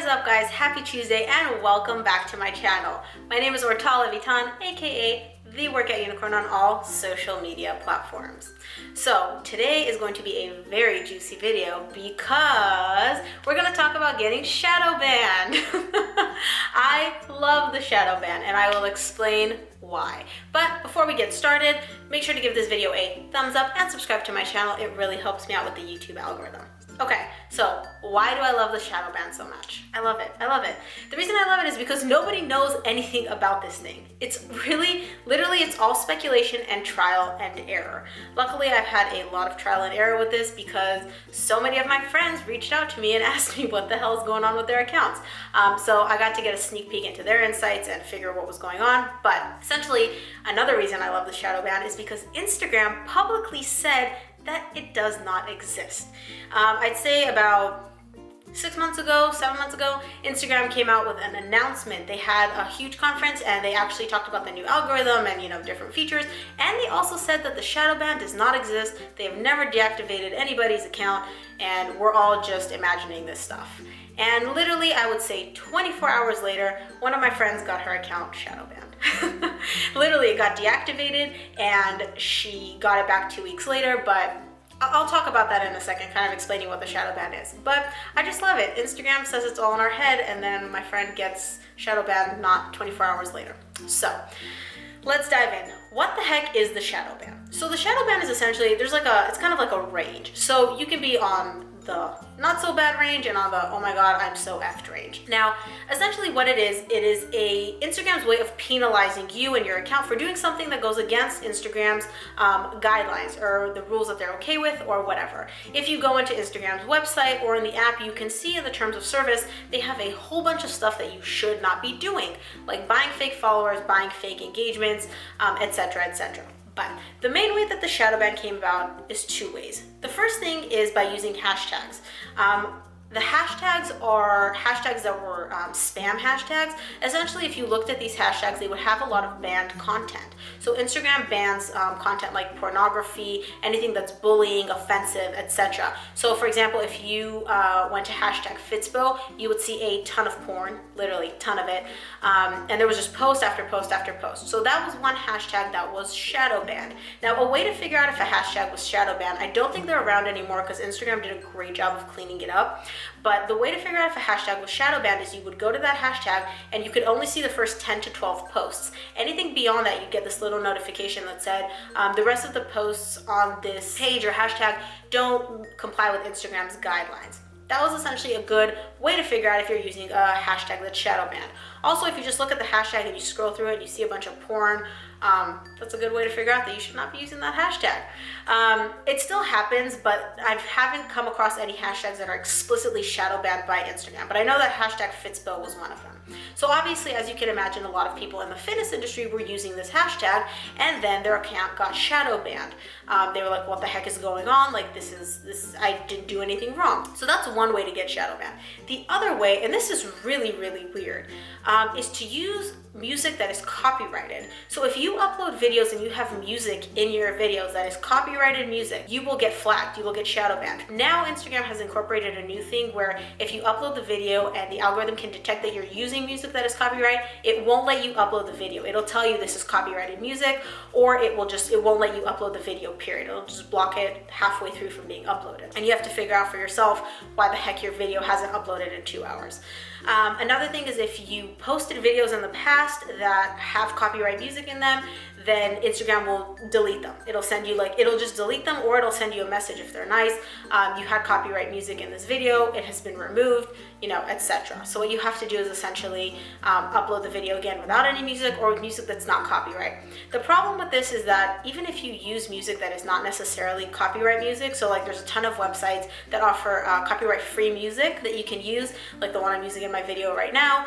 is up, guys? Happy Tuesday and welcome back to my channel. My name is Ortal Levitan, aka the Workout Unicorn on all social media platforms. So today is going to be a very juicy video because we're going to talk about getting shadow banned. I love the shadow ban and I will explain why. But before we get started, make sure to give this video a thumbs up and subscribe to my channel. It really helps me out with the YouTube algorithm. Okay, so why do I love the shadow ban so much? I love it. I love it. The reason I love it is because nobody knows anything about this thing. It's really, literally, it's all speculation and trial and error. Luckily, I've had a lot of trial and error with this because so many of my friends reached out to me and asked me what the hell is going on with their accounts. So I got to get a sneak peek into their insights and figure what was going on. But essentially, another reason I love the shadow ban is because Instagram publicly said that it does not exist. I'd say about 7 months ago, Instagram came out with an announcement. They had a huge conference and they actually talked about the new algorithm and different features. And they also said that the shadow ban does not exist. They have never deactivated anybody's account and we're all just imagining this stuff. And literally, I would say 24 hours later, one of my friends got her account shadow banned. Literally, it got deactivated and she got it back 2 weeks later, but I'll talk about that in a second, kind of explaining what the shadow ban is. But I just love it. Instagram says it's all in our head and then my friend gets shadow banned not 24 hours later. So let's dive in. What the heck is the shadow ban? So the shadow ban is essentially, it's kind of like a range. So you can be on the not so bad range and on the oh my god I'm so effed range. Now essentially what it is Instagram's way of penalizing you and your account for doing something that goes against Instagram's guidelines or the rules that they're okay with or whatever. If you go into Instagram's website or in the app, you can see in the terms of service they have a whole bunch of stuff that you should not be doing, like buying fake followers, buying fake engagements, etc, etc. But the main way that the shadow ban came about is 2 ways. The first thing is by using hashtags. The hashtags are hashtags that were spam hashtags. Essentially, if you looked at these hashtags, they would have a lot of banned content. So Instagram bans content like pornography, anything that's bullying, offensive, etc. So for example, if you went to hashtag Fitspo, you would see a ton of porn, literally a ton of it. And there was just post after post after post. So that was one hashtag that was shadow banned. Now, a way to figure out if a hashtag was shadow banned, I don't think they're around anymore because Instagram did a great job of cleaning it up. But the way to figure out if a hashtag was shadow banned is you would go to that hashtag and you could only see the first 10 to 12 posts. Anything beyond that, you get this little notification that said the rest of the posts on this page or hashtag don't comply with Instagram's guidelines. That was essentially a good way to figure out if you're using a hashtag that's shadow banned. Also, if you just look at the hashtag and you scroll through it and you see a bunch of porn, that's a good way to figure out that you should not be using that hashtag. It still happens, but I haven't come across any hashtags that are explicitly shadow banned by Instagram. But I know that hashtag Fitspo was one of them. So obviously, as you can imagine, a lot of people in the fitness industry were using this hashtag and then their account got shadow banned. They were like, what the heck is going on? Like I didn't do anything wrong. So that's one way to get shadow banned. The other way, and this is really, really weird, is to use music that is copyrighted. So if you upload videos and you have music in your videos that is copyrighted music, you will get flagged, you will get shadow banned. Now Instagram has incorporated a new thing where if you upload the video and the algorithm can detect that you're using music that is copyright, it won't let you upload the video. It'll tell you this is copyrighted music, or it won't let you upload the video, period. It'll just block it halfway through from being uploaded. And you have to figure out for yourself why the heck your video hasn't uploaded in 2 hours. Another thing is if you posted videos in the past that have copyright music in them, then Instagram will delete them. It'll send you it'll just delete them, or it'll send you a message if they're nice. You had copyright music in this video, it has been removed, etc. So what you have to do is essentially upload the video again without any music or with music that's not copyright. The problem with this is that even if you use music that is not necessarily copyright music, so there's a ton of websites that offer copyright free music that you can use, like the one I'm using in my video right now,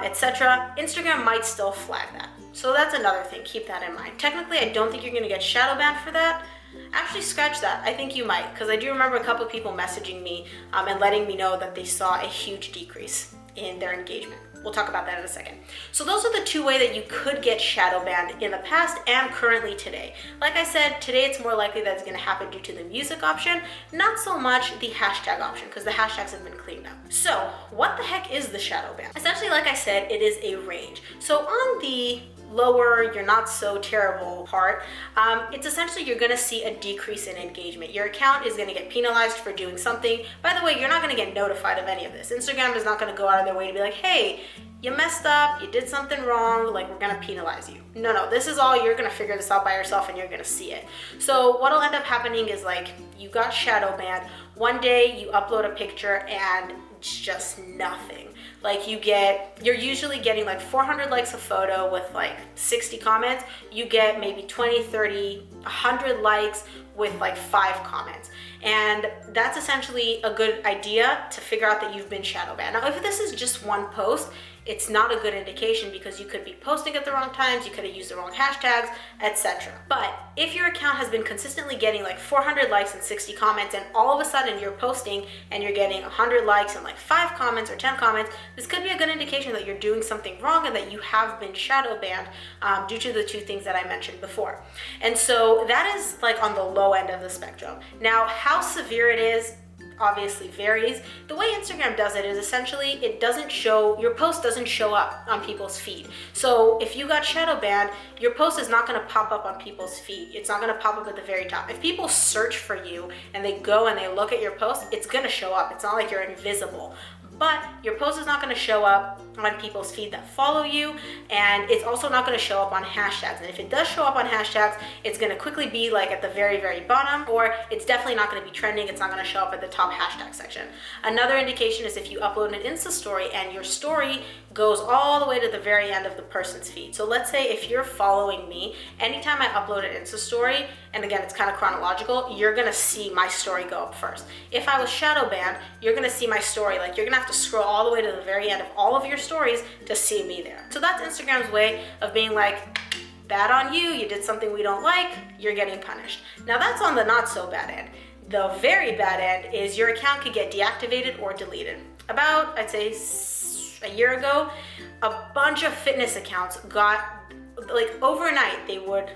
etc. Instagram might still flag that. So that's another thing, keep that in mind. Technically, I don't think you're gonna get shadow banned for that. Actually, scratch that. I think you might, because I do remember a couple of people messaging me and letting me know that they saw a huge decrease in their engagement. We'll talk about that in a second. So those are the two ways that you could get shadow banned in the past and currently today. Like I said, today it's more likely that it's going to happen due to the music option, not so much the hashtag option, because the hashtags have been cleaned up. So what the heck is the shadow ban? Essentially, like I said, it is a range. So on the lower, you're not so terrible part, it's essentially you're going to see a decrease in engagement. Your account is going to get penalized for doing something. By the way, you're not going to get notified of any of this. Instagram is not going to go out of their way to be like, hey, you messed up, you did something wrong, like we're gonna penalize you. No, this is all, you're gonna figure this out by yourself and you're gonna see it. So what'll end up happening is like, you got shadow banned, one day you upload a picture and it's just nothing. Like you're usually getting like 400 likes a photo with like 60 comments. You get maybe 20, 30, 100 likes with like 5 comments. And that's essentially a good idea to figure out that you've been shadow banned. Now, if this is just one post, it's not a good indication because you could be posting at the wrong times, you could have used the wrong hashtags, etc. But if your account has been consistently getting like 400 likes and 60 comments, and all of a sudden you're posting and you're getting 100 likes and like 5 comments or 10 comments, this could be a good indication that you're doing something wrong and that you have been shadow banned due to the two things that I mentioned before. And so that is like on the low end of the spectrum. Now, how severe it is obviously varies. The way Instagram does it is essentially it doesn't show, your post doesn't show up on people's feed. So if you got shadow banned, your post is not going to pop up on people's feed. It's not going to pop up at the very top. If people search for you and they go and they look at your post, it's going to show up. It's not like you're invisible. But your post is not going to show up on people's feed that follow you, and it's also not going to show up on hashtags. And if it does show up on hashtags, it's going to quickly be like at the very, very bottom, or it's definitely not going to be trending. It's not going to show up at the top hashtag section. Another indication is if you upload an Insta story and your story goes all the way to the very end of the person's feed. So let's say if you're following me, anytime I upload an Insta story, and again, it's kind of chronological, you're going to see my story go up first. If I was shadow banned, you're going to see my story. Like you're going to have to scroll all the way to the very end of all of your stories to see me there. So that's Instagram's way of being like, bad on you, you did something we don't like, you're getting punished. Now that's on the not so bad end. The very bad end is your account could get deactivated or deleted. About, I'd say a year ago, a bunch of fitness accounts got, like overnight, they would,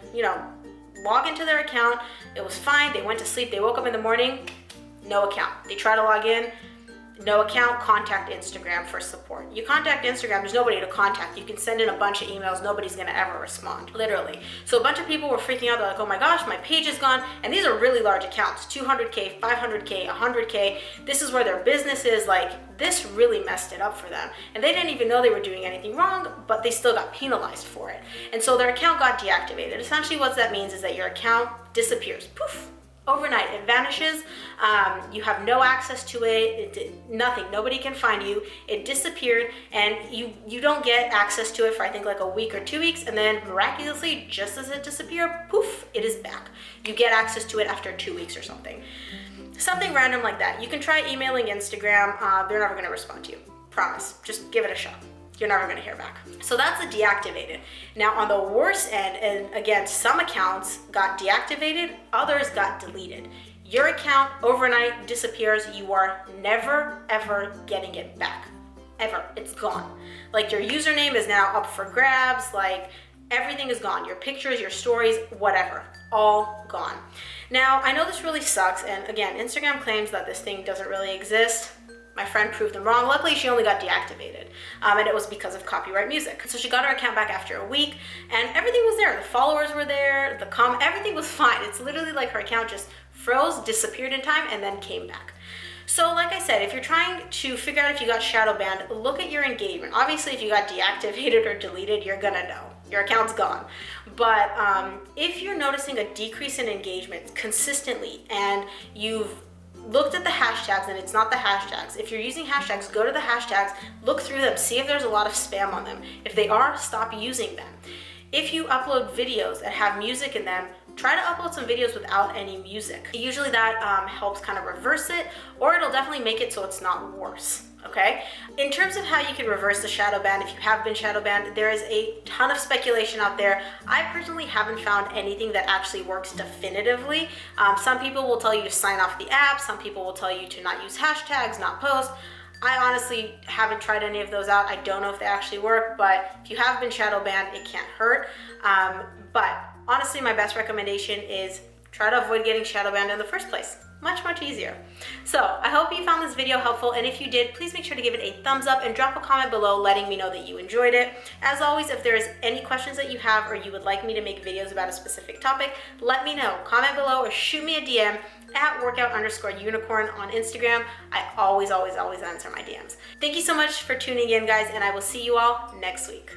log into their account, it was fine, they went to sleep, they woke up in the morning, no account. They try to log in, no account, contact Instagram for support. You contact Instagram, there's nobody to contact. You can send in a bunch of emails, nobody's gonna ever respond, literally. So a bunch of people were freaking out, they're like, oh my gosh, my page is gone. And these are really large accounts, 200K, 500K, 100K. This is where their business is, like, this really messed it up for them. And they didn't even know they were doing anything wrong, but they still got penalized for it. And so their account got deactivated. Essentially what that means is that your account disappears, poof. Overnight, it vanishes. You have no access to it. Nothing. Nobody can find you. It disappeared, and you don't get access to it for I think like a week or 2 weeks, and then miraculously, just as it disappeared, poof, it is back. You get access to it after 2 weeks or something. Something random like that. You can try emailing Instagram. They're never going to respond to you. Promise. Just give it a shot. You're never going to hear back. So that's a deactivated. Now on the worst end, and again, some accounts got deactivated, others got deleted. Your account overnight disappears. You are never, ever getting it back. Ever. It's gone. Like your username is now up for grabs. Like everything is gone. Your pictures, your stories, whatever. All gone. Now, I know this really sucks. And again, Instagram claims that this thing doesn't really exist. My friend proved them wrong. Luckily, she only got deactivated, and it was because of copyright music. So she got her account back after a week, and everything was there. The followers were there, everything was fine. It's literally like her account just froze, disappeared in time, and then came back. So like I said, if you're trying to figure out if you got shadow banned, look at your engagement. Obviously, if you got deactivated or deleted, you're gonna know. Your account's gone. But if you're noticing a decrease in engagement consistently, and you've looked at the hashtags and it's not the hashtags. If you're using hashtags, go to the hashtags, look through them, see if there's a lot of spam on them. If they are, stop using them. If you upload videos that have music in them, try to upload some videos without any music. Usually that helps kind of reverse it, or it'll definitely make it so it's not worse. Okay? In terms of how you can reverse the shadow ban, if you have been shadow banned, there is a ton of speculation out there. I personally haven't found anything that actually works definitively. Some people will tell you to sign off the app. Some people will tell you to not use hashtags, not post. I honestly haven't tried any of those out. I don't know if they actually work, but if you have been shadow banned, it can't hurt. But honestly, my best recommendation is try to avoid getting shadow banned in the first place. Much easier. So I hope you found this video helpful, and if you did, please make sure to give it a thumbs up and drop a comment below letting me know that you enjoyed it. As always, if there's any questions that you have or you would like me to make videos about a specific topic, let me know. Comment below or shoot me a DM at workout_unicorn on Instagram. I always answer my DMs. Thank you so much for tuning in, guys, and I will see you all next week.